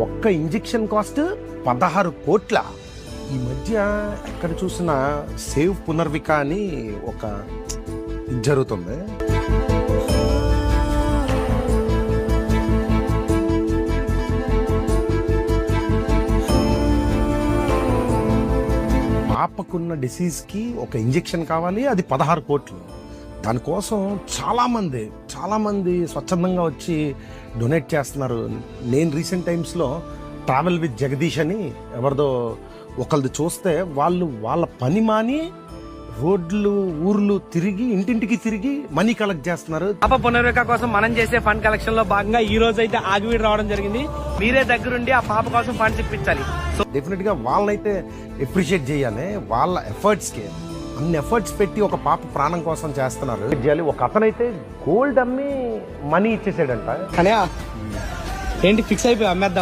ఒక్క injection cost 16 కోట్ల. ఈ మధ్య ఎక్కడ చూసినా సేవ్ పునర్విక అని ఒక ఇది జరుగుతుంది. పాపకున్న డిసీజ్కి ఒక ఇంజెక్షన్ కావాలి, అది 16 కోట్లు. దానికోసం చాలామంది స్వచ్ఛందంగా వచ్చి డొనేట్ చేస్తున్నారు. నేను రీసెంట్ టైమ్స్లో ట్రావెల్ విత్ జగదీష్ అని ఎవరిదో ఒకరిది చూస్తే వాళ్ళ పని మాని రోడ్లు ఊర్లు తిరిగి ఇంటింటికి తిరిగి మనీ కలెక్ట్ చేస్తున్నారు. పాప పునర్విక కోసం మనం చేసే ఫండ్ కలెక్షన్ లో భాగంగా ఈ రోజు అయితే ఆగివీడు రావడం జరిగింది. మీరే దగ్గరుండి ఆ పాప కోసం ఫండ్స్ ఇప్పించాలి. డెఫినెట్ గా వాళ్ళనైతే అప్రిషియేట్ చేయాలి. వాళ్ళ ఎఫర్ట్స్ కి అన్ని ఎఫర్ట్స్ పెట్టి ఒక పాప ప్రాణం కోసం చేస్తున్నారు. ఒక అతనైతే గోల్డ్ అమ్మి మనీ ఇచ్చేసాడంట. ఏంటి ఫిక్స్ అయిపోయి అమ్మేద్దాం.